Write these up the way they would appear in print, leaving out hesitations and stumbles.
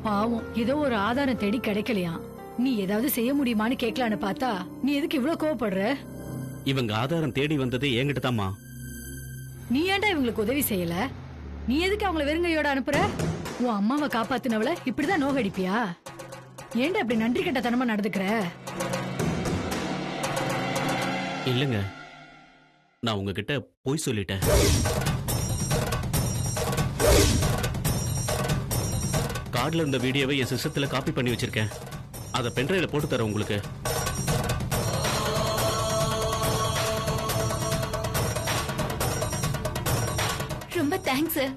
பாவம் ஏதோ ஒரு ஆதாரம் தேடி கிடைக்கலையா, நீ ஏதாவது செய்ய முடியுமான்னு கேட்கலான்னு பார்த்தா நீ எதுக்கு இவ்வளவு கோவப்படுற? இவங்க ஆதாரம் தேடி வந்ததே என்கிட்ட தாம்மா. நீ ஏன்டா இவங்களுக்கு உதவி செய்யல? நீ எதுக்கு அவங்கள வெறுங்கையோட அனுப்புற? உன் அம்மாவை காப்பாத்துனவள இப்படிதான் நோகடிப்பியா? ஏன்டா இப்படி நன்றி கெட்டத்தனமா நடந்துக்கிற? இல்லங்க, நான் உங்ககிட்ட போய் சொல்லிட்டேன். கார்டுல இருந்த வீடியோவை என் சிஸ்டத்துல காப்பி பண்ணி வச்சிருக்கேன். அதை பென்ட்ரைவ்ல போட்டு தரேன் உங்களுக்கு. ரொம்ப தேங்க்ஸ் சார்.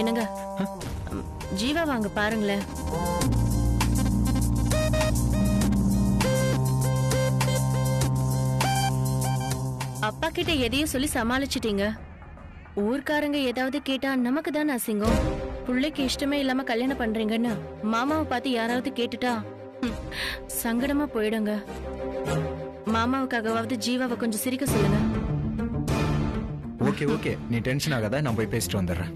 என்னங்க, ஜீவா வாங்க பாருங்களேன். அப்பா கிட்ட எதையும் சொல்லி சமாளிச்சிட்டீங்க. ஊர்க்காரங்க ஏதாவது கேட்டா நமக்கு தான் அசிங்கம். பிள்ளைக்கு இஷ்டமே இல்லாம கல்யாணம் பண்றீங்கன்னு மாமாவை பார்த்து யாராவது கேட்டுட்டா சங்கடமா போயிடுங்க. மாமாவுக்காகவாவது ஜீவாவை கொஞ்சம் சிரிக்க சொல்லுங்க. ஓகே ஓகே, நீ டென்ஷன் ஆகாத, நான் போய் பேசிட்டு வந்துடுறேன்.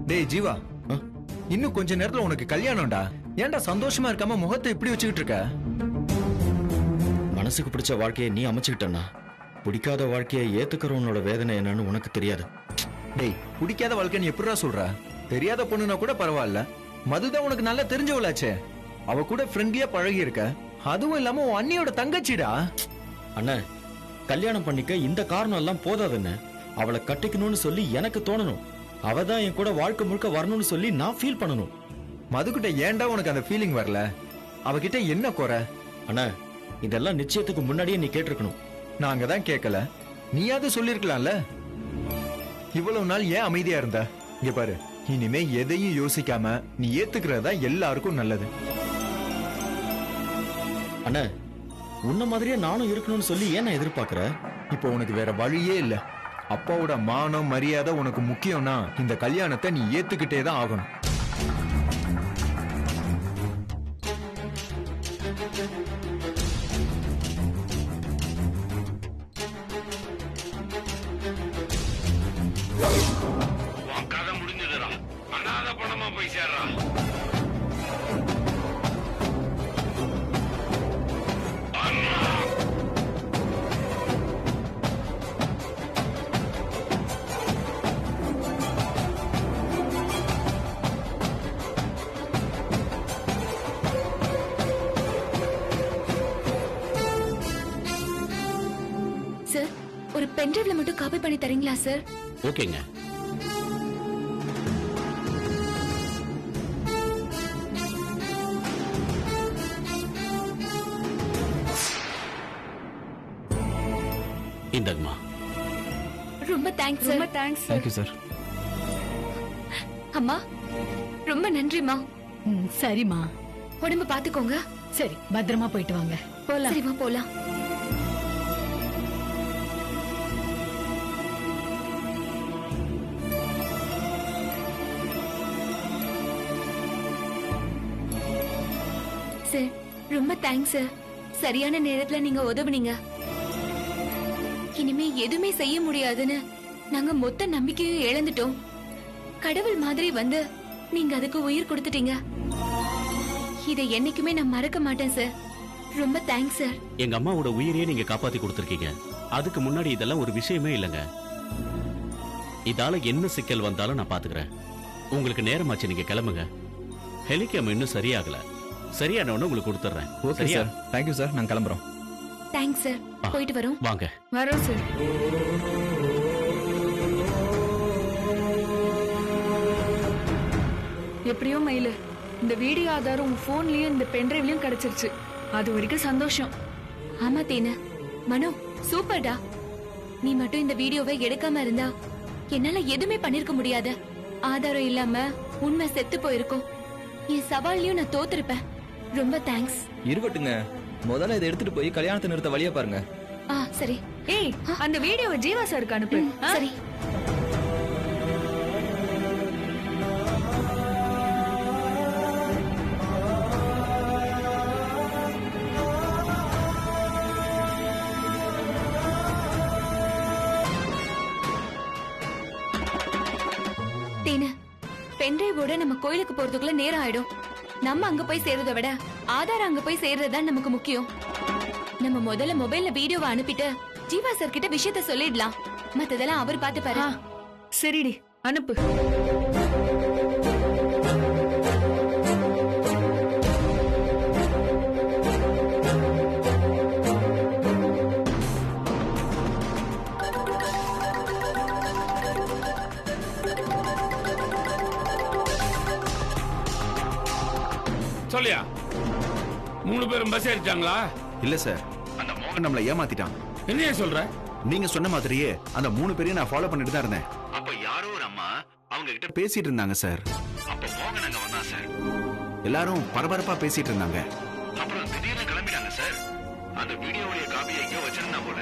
டேய் ஜீவா, இன்னும் கொஞ்ச நேரத்துல உனக்கு கல்யாணம்டா. ஏன்டா சந்தோஷமா இருக்காம முகத்தை இப்படி வச்சுக்கிட்டு இருக்க? மனசுக்கு பிடிச்ச வாழ்க்கையை நீ அமைச்சுக்கிட்டா, பிடிக்காத வாழ்க்கையை ஏத்துக்கிறவனோட வேதனை என்னன்னு உனக்கு தெரியாது. டேய், பிடிக்காத வாழ்க்கை நீ எப்படிடா சொல்ற? தெரியாத பொண்ணுனா கூட பரவாயில்ல, மதுதான் உனக்கு நல்லா தெரிஞ்சவளாச்சே. அவ கூட ஃப்ரெண்ட்லியா பழகி இருக்க. அதுவும் இல்லாம உன் அண்ணியோட தங்கச்சிடா. அண்ணா, கல்யாணம் பண்ணிக்க இந்த காரணம் எல்லாம் போதாதுன்னு அவளை கட்டிக்கணும்னு சொல்லி எனக்கு தோணணும். அவதான் என் கூட வாழ்க்கை முழுக்க வரணும்னு சொல்லி நான் ஃபீல் பண்ணணும். மதுகிட்ட ஏன்டா உனக்கு அந்த ஃபீலிங் வரல? அவகிட்ட என்ன குறை? அண்ணா, இதெல்லாம் நிச்சயத்துக்கு முன்னாடியே நீ கேட்டிருக்கணும். நாங்க தான் கேட்கல, நீயாவது சொல்லிருக்கலாம்ல. இவ்வளவு நாள் ஏன் அமைதியா இருந்த? இங்க பாரு, இனிமே எதையும் யோசிக்காம நீ ஏத்துக்கிறதா எல்லாருக்கும் நல்லது. அண்ணா, உன்ன மாதிரியே நானும் இருக்கணும்னு சொல்லி ஏன் நான் எதிர்பார்க்கிற? இப்போ உனக்கு வேற வழியே இல்ல. அப்பாவோட மானம் மரியாதை உனக்கு முக்கியம்னா இந்த கல்யாணத்தை நீ ஏத்துக்கிட்டே தான் ஆகணும். கதை முடிஞ்சதுடா. அனாத பணமா போய் சேர்றா. சார், ஒரு பென்ட்ரைவ்ல மட்டும் காப்பி பண்ணி தரீங்களா சார்? ஓகேங்க. இந்தங்கம்மா. ரொம்ப தேங்க்ஸ் சார். ரொம்ப தேங்க்ஸ் சார். Thank you sir. அம்மா, ரொம்ப நன்றிமா. சரிம்மா. உடம்பு பாத்துக்கோங்க. சரி, பத்திரமா போயிட்டு வாங்க. போலாம். சரிமா, போலாம். சார், ரொம்ப தேங்க்ஸ் சார். சரியான நேரத்துல நீங்க உதவுனீங்க. இனிமே எதுவுமே செய்ய முடியாதுன்னு நாங்க மொத்த நம்பிக்கையும் இழந்துட்டோம். கடவுள் மாதிரி வந்து நீங்க அதுக்கு உயிர் கொடுத்துட்டீங்க. இதை என்னைக்குமே நான் மறக்க மாட்டேன் சார். ரொம்ப தேங்க்ஸ் சார். எங்க அம்மாவோட உயிரையே நீங்க காப்பாத்தி கொடுத்திருக்கீங்க. அதுக்கு முன்னாடி இதெல்லாம் ஒரு விஷயமே இல்லைங்க. இதால என்ன சிக்கல் வந்தாலும் நான் பாத்துக்கிறேன். உங்களுக்கு நேரமாச்சு, நீங்க கிளம்புங்க. ஹெலிகாம் இன்னும் சரியாகல. சரியான ஒண்ணு உங்களுக்கு கொடுத்துறேன். Okay sir. Thank you sir. நான் கிளம்புறோம். Thanks sir. போயிட்டு வரோம். வாங்க. வரோம் சார். எப்படியோ மயிலு, இந்த வீடியோ ஆதாரம் உன் போன்லயும் இந்த பென்ட்ரைவ்லயும் கிடைச்சிருச்சு. அது வரைக்கும் சந்தோஷம். ஆமா தேனு. மனோ, சூப்பர்டா. நீ மட்டும் இந்த வீடியோவை எடுக்காம இருந்தா என்னால எதுவுமே பண்ணிருக்க முடியாது. ஆதாரம் இல்லாம உண்மை செத்து போயிருக்கும். என் சவால்லையும் நான் தோத்திருப்பேன். ரொம்ப தேங்க்ஸ். இருக்கட்டுங்க, முதல்ல இதை எடுத்துட்டு போய் கல்யாணத்தை நிறுத்த வழியா பாருங்க. சரி. ஏய், அந்த வீடியோவை ஜீவா சாருக்கு அனுப்பு. சரி. பென்ட்ரைவோட நம்ம கோயிலுக்கு போறதுக்குள்ள நேரம் ஆயிடும். நம்ம அங்க போய் சேர்றதை விட ஆதார் அங்க போய் சேர்றதுதான் நமக்கு முக்கியம். நம்ம முதல்ல மொபைல்ல வீடியோவை அனுப்பிட்டு ஜீவா சார் கிட்ட விஷயத்த சொல்லிடலாம். மத்ததெல்லாம் அவர் பார்த்து பாரு. சரிடி, அனுப்பு. சொல்லியா 3 பேரும் பஸ் ஏறிட்டாங்களா? இல்ல சார், அந்த மோகன் நம்மள ஏமாத்திட்டான். என்னைய சொல்ற? நீங்க சொன்ன மாதிரியே அந்த 3 பேரையும் நான் ஃபாலோ பண்ணிட்டு தான் இருந்தேன். அப்ப யாரோ ஒரு அம்மா அவங்க கிட்ட பேசிட்டு இருந்தாங்க சார். அப்ப மோகன் அங்க வந்தான் சார். எல்லாரும் பரபரப்பா பேசிட்டு இருந்தாங்க. அப்புறம் திடீர்னு கிளம்பிட்டாங்க சார். அந்த வீடியோவுடைய காப்பியை எங்கேயோ வச்சிருந்தா போல.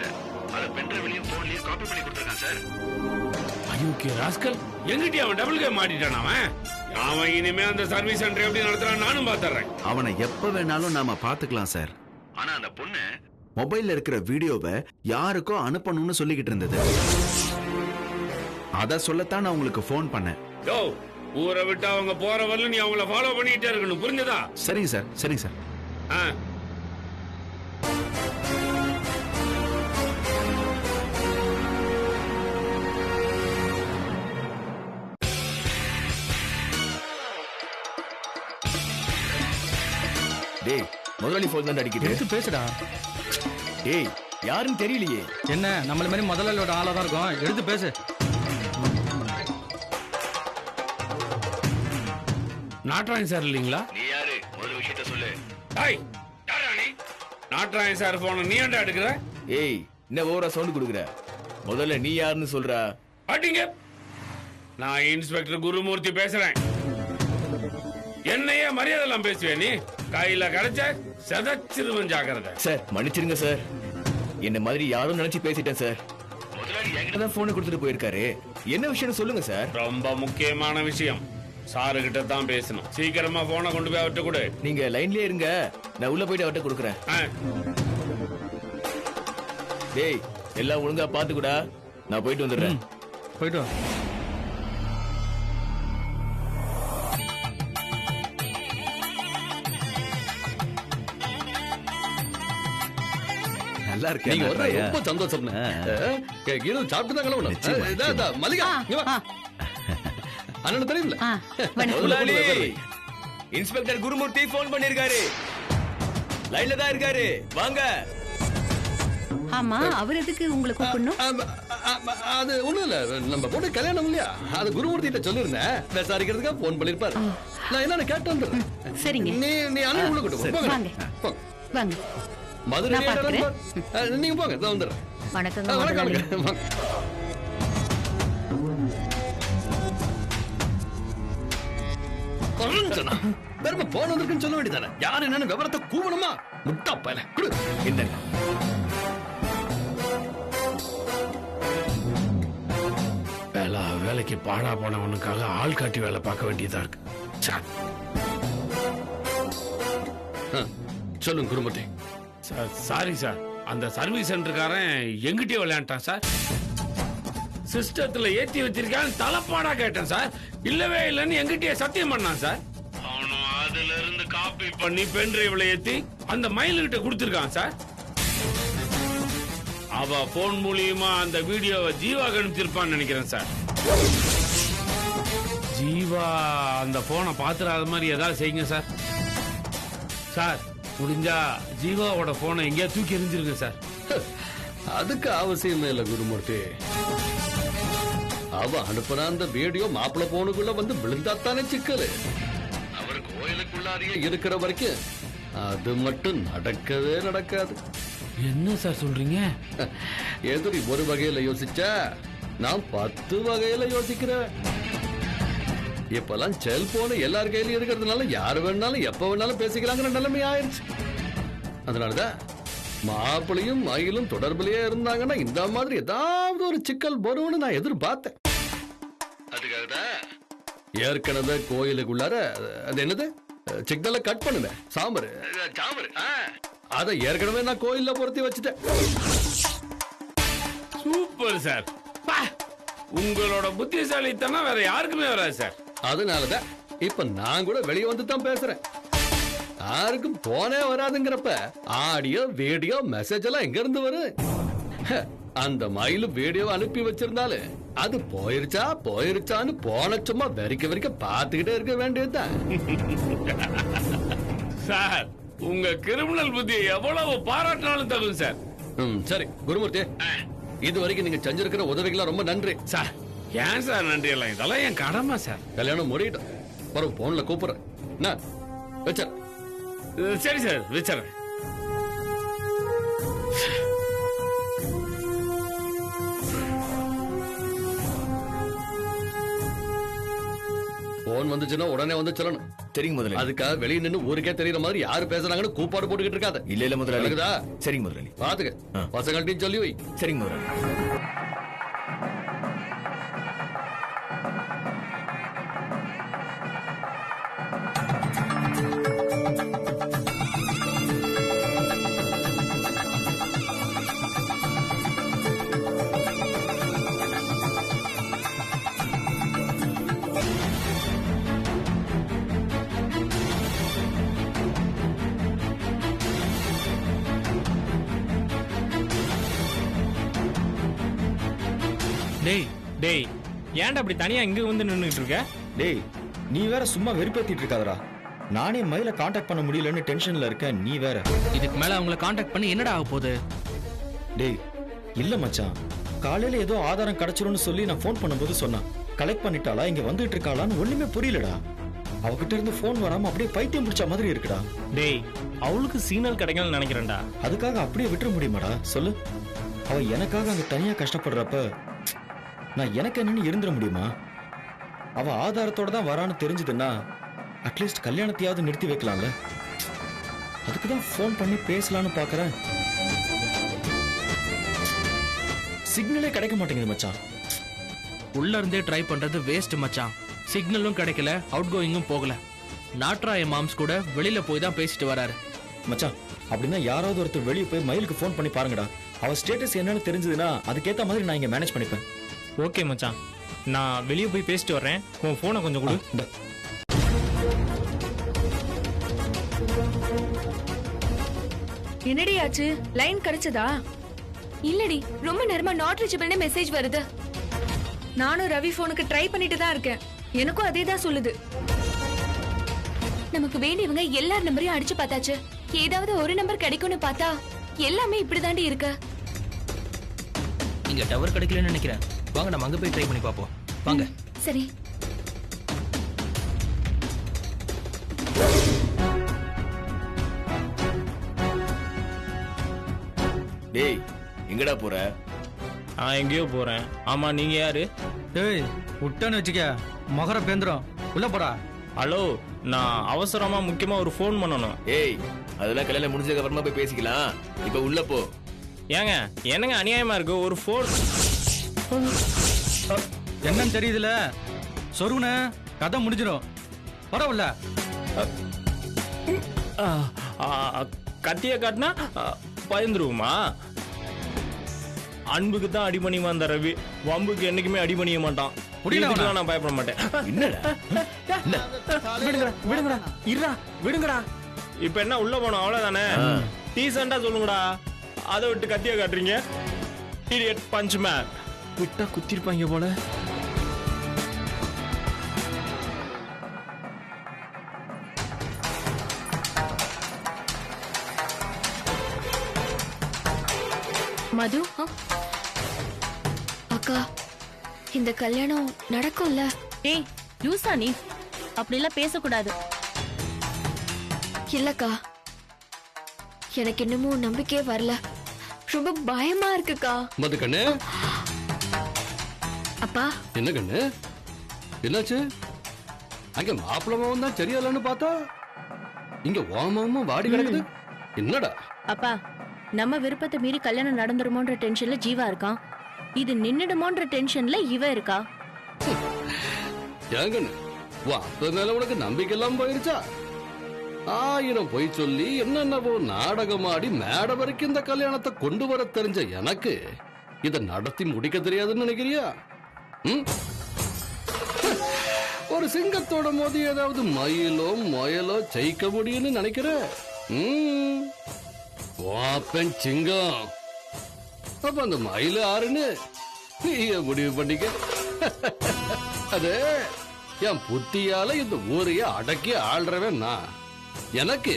அத பென்ட்ரைவ்லயும் போன்லயும் காப்பி பண்ணி கொடுத்திருக்கான் சார். ஐயோக்கே ராஸ்கல், எங்கிட்ட அவன் டபுள் கேம் மாட்டிட்டான். அவன் இனிமே அந்த சர்வீஸ் சென்டர் எப்படி நடத்துறான் நானும் பாத்துறேன். அவனை எப்ப வேணாலும் நாம பாத்துக்கலாம் சார். ஆனா அந்த பொண்ணு மொபைல்ல இருக்கிற வீடியோவை யாருக்கோ அனுப்பணும்னு சொல்லிக்கிட்டு இருந்தது. அத சொல்லத்தான் நான் உங்களுக்கு போன் பண்ணேன். யோ, ஊரை விட்டு அவங்க போற வரல நீ அவங்கள ஃபாலோ பண்ணிட்டே இருக்கணும், புரிஞ்சதா? சரிங்க சார், சரிங்க சார். டேய், முதலாளி போன் தான் அடிக்குது. எடுத்து பேசுடா. டேய், யாருன்னு தெரியலையே. என்ன நம்மள மாதிரி முதலாளியோட ஆளா தான் இருக்கும், எடுத்து பேசு. நாட்ராயன் சார் இல்லீங்களா? நீ யாரு? ஒரு விஷயத்தை சொல்லு. டேய், யாரா நீ? நாட்ராயன் சார் போன் நீ ஏன்டா எடுக்குற? ஏய், என்ன ஓவரா சவுண்ட் குடுக்குற? முதல்ல நீ யாருன்னு சொல்றா. அடிங்க. நான் இன்ஸ்பெக்டர் குருமூர்த்தி பேசுறேன். என்னையே மரியாதை எல்லாம் பேசுவேன் நீ? கையில கிடைச்ச செதச்சிருவன், ஜாக்கிரதை. சார் மன்னிச்சிருங்க சார், என்ன மாதிரி யாரும் நினைச்சு பேசிட்டேன் சார். முதலாளி என்கிட்ட தான் போன் கொடுத்துட்டு போயிருக்காரு. என்ன விஷயம் சொல்லுங்க சார். ரொம்ப முக்கியமான விஷயம். சாரு கிட்ட தான் பேசணும். சீக்கிரமா போனை கொண்டு போய் அவர்கிட்ட கொடு. நீங்க லைன்லயே இருங்க, நான் உள்ள போயிட்டு அவர்கிட்ட கொடுக்குறேன். டேய், எல்லாம் ஒழுங்கா பாத்துக்கூடா, நான் போயிட்டு வந்துடுறேன். போயிட்டு வா. நல்லா இருக்கேன். நீங்க வர்றது ரொம்ப சந்தோஷம். கீழே சாப்பிட்டு தான் கிளம்பணும். மல்லிகா, அண்ணன் தெரியுமில்ல? முதலாளி, இன்ஸ்பெக்டர் குருமூர்த்தி போன் பண்ணிருக்காரு. லைன்ல தான் இருக்காரு, வாங்க. ஆமா, அவர் எதுக்கு உங்களை கூப்பிடணும்? அது ஒண்ணும் இல்ல, நம்ம பொண்ணு கல்யாணம் இல்லையா, அது குருமூர்த்தி கிட்ட சொல்லிருந்தேன். விசாரிக்கிறதுக்காக போன் பண்ணிருப்பாரு. நான் என்னன்னு கேட்டு வந்துடுறேன். சரிங்க. நீ அண்ணன் உள்ள கூட்டு வாங்க. வாங்க. மதுரை நீங்க போங்க, நான் வந்துடுறேன். வணக்கம். வணக்கம். போன் வந்திருக்குன்னு சொல்ல வேண்டியதானே? யாரு என்னன்னு விவரத்தை கூவணுமா? முட்டா பையல குடு. என்ன வேலைக்கு பாழா போனவனுக்காக ஆள் காட்டி வேலை பார்க்க வேண்டியதா இருக்கு. சொல்லுங்க குருமூர்த்தி. சாரி சார், அந்த சர்வீஸ் சென்டர்காரன் எங்கிட்டே விளையாண்டான் சார். சிஸ்டத்துல ஏத்தி வச்சிருக்கான், தலைப்பாடா கேட்டேன் சார். இல்லவே இல்லைன்னு எங்கிட்டே சத்தியம் பண்ணான் சார். அவனும் அதுல இருந்து காப்பி பண்ணி பென் டிரைவ்ல ஏத்தி அந்த மயில் கிட்ட கொடுத்திருக்கான் சார். அவ போன் மூலியமா அந்த வீடியோவை ஜீவாக்கு அனுப்பிச்சிருப்பான்னு நினைக்கிறேன் சார். ஜீவா அந்த போனை பாத்துறாத மாதிரி ஏதாவது செய்யுங்க சார். சார், முடிஞ்சா ஜீவாவோட போனை எங்கேயா தூக்கி எறிஞ்சிருங்க சார். அதுக்கு அவசியமே இல்ல குருமூர்த்தி. அவ அனுப்புற அந்த வீடியோ மாப்பிள்ள போனுக்குள்ள வந்து விழுந்தாத்தானே சிக்கலு. அவர் கோயிலுக்குள்ளாரியே இருக்கிற வரைக்கும் அது மட்டும் நடக்கவே நடக்காது. என்ன சார் சொல்றீங்க? எதிரி ஒரு வகையில யோசிச்சா நான் 10 வகையில யோசிக்கிறேன். இப்பெல்லாம் செல்போன் எல்லார் கையிலயும் இருக்கிறதுனால யாரு வேணாலும் எப்ப வேணாலும் பேசிக்கலாங்கிற நிலைமை ஆயிருச்சு. அதனாலதான் மாப்பிளையும் மயிலும் தொடர்புலயே இருந்தாங்கன்னா இந்த மாதிரி ஏதாவது ஒரு சிக்கல் வரும்னு நான் எதிர்பார்த்தேன். அதுக்காக தான் ஏற்கனவே கோயிலுக்குள்ளார அது என்னது சிக்னலை கட் பண்ணுவேன் சாம்பரு அதை ஏற்கனவே நான் கோயில்ல பொருத்தி வச்சுட்டேன். Super sir. உங்களோட புத்திசாலித்தனம் வேற யாருக்குமே வராது சார். அதனாலதான் இப்ப நான் கூட வெளியே வந்து தான் பேசுறேன். யாருக்கும் போனே வராதுங்கிறப்ப ஆடியோ வீடியோ மெசேஜ் எல்லாம் எங்க இருந்து வரும்? அந்த மயிலும் வீடியோ அனுப்பி வச்சிருந்தாலும் அது போயிருச்சான்னு போன சும்மா வரிக்க பார்த்துக்கிட்டே இருக்க வேண்டியதுதான். சார் உங்க கிரிமினல் புத்தியை எவ்வளவு பாராட்டினாலும் தகும் சார். சரி குருமூர்த்தி, இது வரைக்கும் நீங்க செஞ்சிருக்கிற உதவிகளாம் ரொம்ப நன்றி சார். ஏன் சார் நன்றி எல்லாம்? இதெல்லாம் என் கடமை சார். கல்யாணம் முடியட்டும், ஒரு போன்ல கூப்பிடுறேன். வச்ச சரி சார், வச்சிடறேன். போன் வந்துச்சுன்னா உடனே வந்து சொல்லணும். சரிங்க முதலாளி. அதுக்காக வெளியே நின்று ஊருக்கே தெரியற மாதிரி யாரு பேசுறாங்கன்னு கூப்பாடு போட்டுக்கிட்டு இருக்காத. இல்ல முதலாளி. சரிங்க முதலாளி. பாத்துக்க, பசங்கள்ட்டையும் சொல்லி வை. சரிங்க முதலாளி. டேய் டேய், ஏன்டா அப்படி தனியா இங்க வந்து நின்னுட்டு இருக்க? டேய், நீ வேற சும்மா வெறுப்பேத்திட்டு இருக்காதடா. நானே மயில காண்டாக்ட் பண்ண முடியலன்னு டென்ஷன்ல இருக்கேன், நீ வேற. இதுக்கு மேல அவங்கள காண்டாக்ட் பண்ணி என்னடா ஆக போகுது? டேய் இல்ல மச்சான், காலையில ஏதோ ஆதாரம் கிடைச்சிரும்னு சொல்லி நான் ஃபோன் பண்ணும்போது சொன்னான். கலெக்ட் பண்ணிட்டாளா, இங்க வந்துட்டு இருக்காளான்னு ஒண்ணுமே புரியலடா. அவகிட்ட இருந்து போன் வராம அப்படியே பைத்தியம் பிடிச்ச மாதிரி இருக்குடா. டேய், அவளுக்கு சிக்னல் கிடைக்கலன்னு நினைக்கிறேன்டா. அதுக்காக அப்படியே விட்டுற முடியுமாடா சொல்லு? அவ எனக்காக அங்க தனியா கஷ்டப்படுறப்ப நான் எனக்கு என்னன்னு இருந்துட முடியுமா? அவ ஆதாரத்தோட தான் வரான்னு தெரிஞ்சதுன்னா அட்லீஸ்ட் கல்யாணத்தையாவது நிறுத்தி வைக்கலாம்ல. அதுக்குதான் போன் பண்ணி பேசலான்னு பாக்குறேன். சிக்னலே கிடைக்க மாட்டேங்குது மச்சான். உள்ள இருந்தே ட்ரை பண்றது வேஸ்ட் மச்சான். சிக்னலும் கிடைக்கல, அவுட் கோயிங்கும் போகல. நாட்ராய மாம்ஸ் கூட வெளியில போய் தான் பேசிட்டு வராரு. மச்சான், அப்படின்னா யாராவது ஒருத்தர் வெளியே போய் மயிலுக்கு போன் பண்ணி பாருங்கடா. அவ ஸ்டேட்டஸ் என்னன்னு தெரிஞ்சதுன்னா அதுக்கேத்த மாதிரி நான் இங்க மேனேஜ் பண்ணிப்பேன். ஓகே மச்சான், நான் வெளியே போய் பேசிட்டு வர்றேன். உன் போனை கொஞ்சம் கொடு. என்னடி ஆச்சு? லைன் கிடைச்சதா? இல்லடி, ரொம்ப நேரமா நாட் ரீச்சபிள்னு மெசேஜ் வருது. நானும் ரவி போனுக்கு ட்ரை பண்ணிட்டு தான் இருக்கேன். எனக்கும் அதே தான் சொல்லுது. நமக்கு வேண்டியவங்க எல்லார் நம்பரையும் அடிச்சு பார்த்தாச்சு. ஏதாவது ஒரு நம்பர் கிடைக்கும்னு பார்த்தா எல்லாமே இப்படிதாண்டி இருக்கு. இங்க டவர் கிடைக்கலன்னு நினைக்கிறேன். வாங்க நம்ம அங்க போய் ட்ரை பண்ணி பாப்போம். வாங்க. சரி. டேய் எங்கடா போற? எங்கேயோ போறேன். ஆமா, நீங்க யாரு? டேய் விட்டான்னு வச்சுக்க மகர பேந்திரம். உள்ள போடா. ஹலோ, நான் அவசரமா முக்கியமா ஒரு ஃபோன் பண்ணணும். ஏய், அதெல்லாம் கல்யாணம் முடிஞ்சதுக்கு அப்புறமா போய் பேசிக்கலாம். இப்ப உள்ள போ. ஏங்க என்னங்க அநியாயமா இருக்கு? ஒரு ஃபோன் என்னன்னு தெரியுதுல, சொருகுன கதை முடிஞ்சிடும். பரவாயில்ல. கத்திய காட்டினா பயந்துருவோமா? அன்புக்கு தான் அடிபணியுமா அந்த ரவி, வம்புக்கு என்னைக்குமே அடிபணிய மாட்டான். நான் பயப்பட மாட்டேன். விடுங்கடா, இருடா, விடுங்கடா. இப்ப என்ன உள்ள போனோம், அவ்வளவுதானே? டீசெண்டா சொல்லுங்கடா. அதை விட்டு கத்திய காட்டுறீங்க. Idiot punch man. விட்டா குத்திருப்பாங்க போல. மது, அக்கா, இந்த கல்யாணம் நடக்கும்ல? ஏய் யூசா, நீ அப்படிலாம் பேசக்கூடாது. இல்லக்கா, எனக்கு இன்னமும் நம்பிக்கையே வரல. ரொம்ப பயமா இருக்குக்கா. மது கண்ணு. அப்பா. என்ன கண்ணு, என்னாச்சு? அங்க மாப்பிளமாவும் தான் சரியில்லைன்னு பார்த்தா இங்க ஓமாவும் வாடி கிடக்குது. என்னடா அப்பா, நம்ம விருப்பத்தை மீறி கல்யாணம் நடந்துருமோன்ற டென்ஷன்ல ஜீவா இருக்கான், இது நின்னுடுமோன்ற டென்ஷன்ல இவ இருக்கா. ஏங்கன்னு அப்ப மேல உனக்கு நம்பிக்கை எல்லாம் போயிருச்சா? 1000 பொய் சொல்லி என்னென்னவோ நாடகமாடி மேடை வரைக்கும் இந்த கல்யாணத்தை கொண்டு வர தெரிஞ்ச எனக்கு இதை நடத்தி முடிக்க தெரியாதுன்னு நினைக்கிறியா? ஒரு சிங்கத்தோட மோதி ஏதாவது மயிலோ முயலோ ஜெயிக்க முடியும்னு நினைக்கிற? வாப்பன் சிங்கம். அப்ப அந்த மயில ஆறுன்னு நீய முடிவு பண்ணிக்க. அது என் புத்தியால இந்த ஊரைய அடக்கி ஆள்றவன் நான். எனக்கு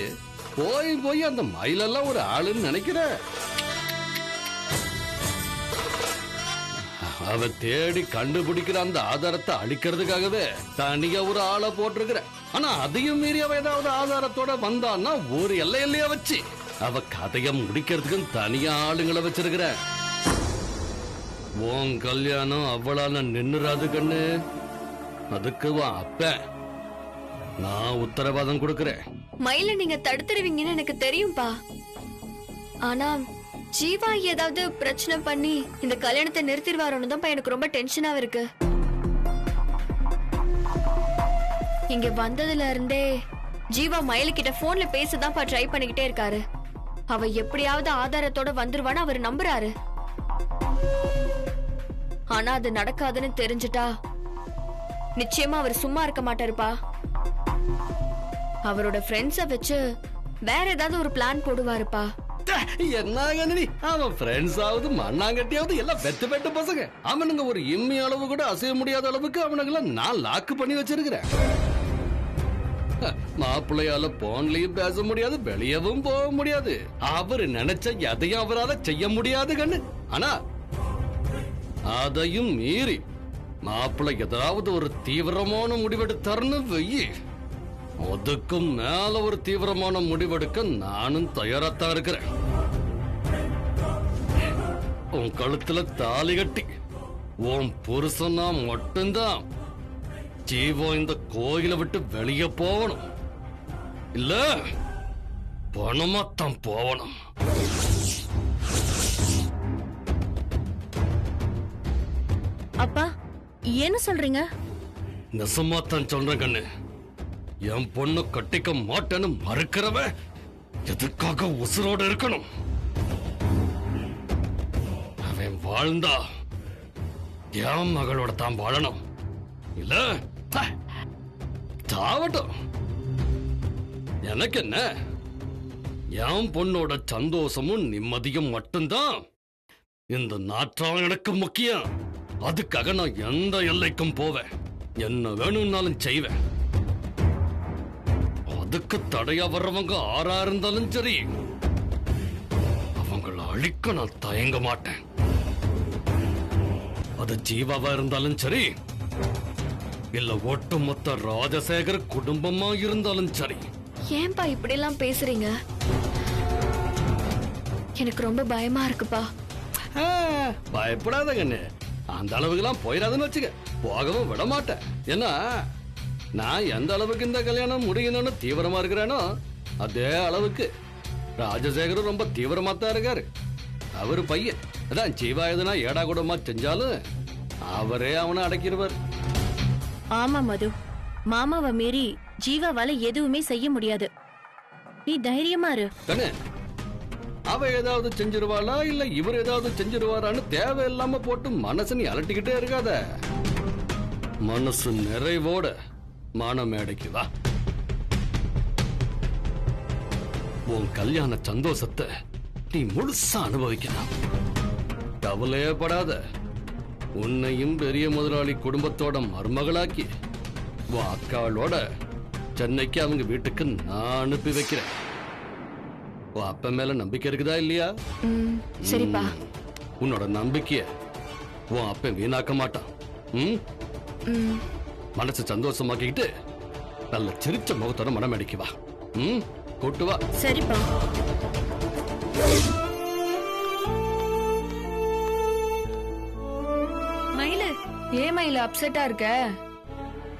போய் போய் அந்த மயிலெல்லாம் ஒரு ஆளுன்னு நினைக்கிற? அவ தேடி கண்டுபிடிக்கிற அந்த ஆதாரத்தை அழிக்கிறதுக்காகவே தனியா ஒரு ஆளை போட்டிருக்கிற. ஆனா அதையும் மீறி அவ ஏதாவது ஆதாரத்தோட வந்தான்னா ஒரு எல்லையா வச்சு அவ கதைய முடிக்கிறதுக்கு தனியா ஆளுங்களை வச்சிருக்கிற. உன் கல்யாணம் அவ்வளவு நின்னுறாது கண்ணு. அதுக்கு அப்ப நான் உத்தரவாதம் கொடுக்கிறேன். மயில நீங்க தடுத்துருவீங்கன்னு எனக்கு தெரியும்பா. ஆனா ஜீவா ஏதாவது பிரச்சனை பண்ணி இந்த கல்யாணத்தை நிறுத்திடுவாரோன்னு தான் எனக்கு ரொம்ப டென்ஷனா இருக்கு. இங்க வந்ததுல இருந்தே ஜீவா மயில கிட்ட போன்ல பேசதான்ப்பா ட்ரை பண்ணிக்கிட்டே இருக்காரு. அவ எப்படியாவது ஆதாரத்தோட வந்துருவான்னு அவர் நம்புறாரு. ஆனா அது நடக்காதுன்னு தெரிஞ்சுட்டா நிச்சயமா அவர் சும்மா இருக்க மாட்டாருப்பா. அவரோட ஃப்ரெண்ட்ஸ வச்சு வேற ஏதாவது ஒரு பிளான் போடுவாருப்பா. என்ன அவன் ஃப்ரெண்ட்ஸ் ஆகுது மண்ணாங்கட்டியாவது எல்லாம் வெத்து வெட்டு பசங்க. அவனுங்க ஒரு இம்மி அளவு கூட அசைய முடியாத அளவுக்கு அவனுங்களை நான் லாக்கு பண்ணி வச்சிருக்கிறேன். மாப்பிள்ளையால போன்லயும் பேச முடியாது, வெளியவும் போக முடியாது. அவரு நினைச்ச எதையும் அவரால செய்ய முடியாது கண்ணு. ஆனா அதையும் மீறி மாப்பிள்ளை ஏதாவது ஒரு தீவிரமான முடிவெடுத்தார்னு வெயி, அதுக்கும் மேல ஒரு தீவிரமான முடிவெடுக்க நானும் தயாராத்தான் இருக்கிறேன். உன் கழுத்துல தாலி கட்டி உன் புருஷனா மட்டும்தான் ஜீவம் இந்த கோயிலை விட்டு வெளியே போகணும். இல்ல பணமாத்தான் போகணும். அப்பா என்ன சொல்றீங்க? நெசமாத்தான் சொல்றேன் கண்ணு. என் பொண்ணு கட்டிக்க மாட்டேன்னு மறுக்கிறவன் எதுக்காக உசுரோடு இருக்கணும்? அவன் வாழ்ந்தா என் மகளோட தான் வாழணும். இல்ல தாவட்டும், எனக்கு என்ன? என் பொண்ணோட சந்தோஷமும் நிம்மதியும் மட்டும்தான் இந்த நாட்டால் எனக்கு முக்கியம். அதுக்காக நான் எந்த எல்லைக்கும் போவேன், என்ன வேணும்னாலும் செய்வேன். அதுக்கு தடையா வர்றவங்க ஆறா இருந்தாலும் சரி, அவங்களை அழிக்க நான் தயங்க மாட்டேன். அது ஜீவாவா இருந்தாலும் சரி, இல்ல ஒட்டுமொத்த ராஜசேகர் குடும்பமா இருந்தாலும் சரி. ஏன்பா இப்படி எல்லாம் பேசுறீங்க? எனக்கு ரொம்ப பயமா இருக்குப்பா. பயப்படாத கண்ணு, அந்த அளவுக்கு போயிடாதுன்னு வச்சுக்க. போகவும் விட மாட்டேன். ஏன்னா நான் எந்த அளவுக்கு இந்த கல்யாணம் முடியணும்னு தீவிரமா இருக்கிறேனோ அதே அளவுக்கு ராஜசேகரும் ரொம்ப தீவிரமா தான் இருக்காரு. அவரு பையன் அதான் ஜீவா எதுனா ஏடா கூடமா செஞ்சாலும் அவரே அவனை அடக்கிடுவார். ஆமா மது, மாமாவை மீறி ஜீவாவால எதுவுமே செய்ய முடியாது. நீ தைரியமா இரு கண்ணு. அவ ஏதாவது செஞ்சிருவாளா இல்ல இவர் ஏதாவது செஞ்சிருவாரான்னு தேவையில்லாம போட்டு மனசு நீ அலட்டிக்கிட்டே இருக்காத. மனசு நிறைவோட மான மேடைக்கு வா. உன் கல்யாண சந்தோஷத்தை நீ முழுசா அனுபவிக்கலாம். கவலையே படாத. உன்னையும் பெரிய முதலாளி குடும்பத்தோட மருமகளாக்கி உன் அக்காளோட சென்னைக்கு அவங்க வீட்டுக்கு நான் அனுப்பி வைக்கிறேன். உன் அப்ப மேல நம்பிக்கை இருக்குதா இல்லையா? சரிப்பா. உன்னோட நம்பிக்கைய உன் அப்ப வீணாக்க மாட்டான். மனசு சந்தோஷமாக்கிட்டு நல்ல சிரிச்ச முகத்தோட மனம் அடிக்க வா. கூட்டு வா. சரிப்பா. மயில, ஏன் மயில அப்செட்டா இருக்க?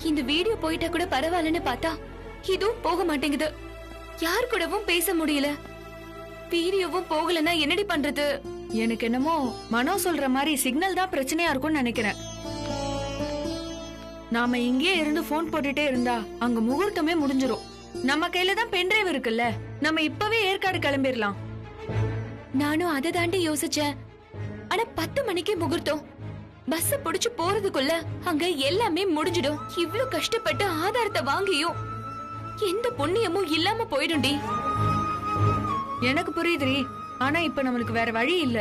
இந்த வீடியோ போயிட்டா கூட பரவாயில்லன்னு பார்த்தா இதுவும் போக மாட்டேங்குது. யார் கூடவும் பேச முடியல. வீடியோவும் போகலன்னா என்னடி பண்றது? எனக்கு என்னமோ மனோ சொல்ற மாதிரி சிக்னல் தான் பிரச்சனையா இருக்கும்னு நினைக்கிறேன். நாம இங்கே இருந்து போன் போட்டுட்டே இருந்தா அங்க முகூர்த்தமே முடிஞ்சிரும். நம்ம கையில தான் பென்டிரைவ் இருக்குல்ல, நம்ம இப்பவே ஏற்காடு கிளம்பிடலாம். நானும் அதை தாண்டி யோசிச்சேன். ஆனா 10 மணிக்கு முகூர்த்தம். பஸ் புடிச்சு போறதுக்குள்ள அங்க எல்லாமே முடிஞ்சிடும். இவ்ளோ கஷ்டப்பட்டு ஆதாரத்தை வாங்கியும் எந்த புண்ணியமும் இல்லாம போயிடும்டி. எனக்கு புரியுதுரி, ஆனா இப்ப நம்மளுக்கு வேற வழி இல்ல.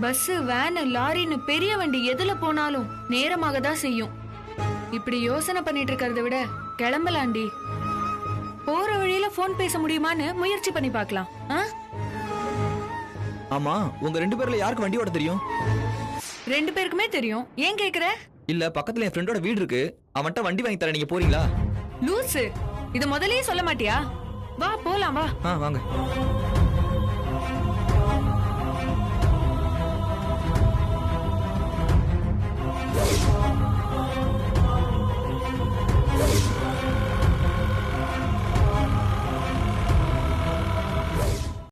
பஸ், வேன், லாரின்னு பெரிய வண்டி எதுல போனாலும் நேரமாக தான் செய்யும். இப்படி யோசனை பண்ணிட்டு இருக்கிறத விட கிளம்பலாண்டி. போற வழியில போன் பேச முடியுமான்னு முயற்சி பண்ணி பார்க்கலாம். ஆமா, உங்க 2 பேர்ல யாருக்கு வண்டி ஓட்ட தெரியும்? 2 பேருக்குமே தெரியும். ஏன் கேக்குற? இல்ல, பக்கத்துல என் ஃப்ரெண்டோட வீடு இருக்கு, அவன்கிட்ட வண்டி வாங்கி தர, நீங்க போறீங்களா? லூசு, இது முதல்லயே சொல்ல மாட்டியா? வா போலாம் வா. வாங்க.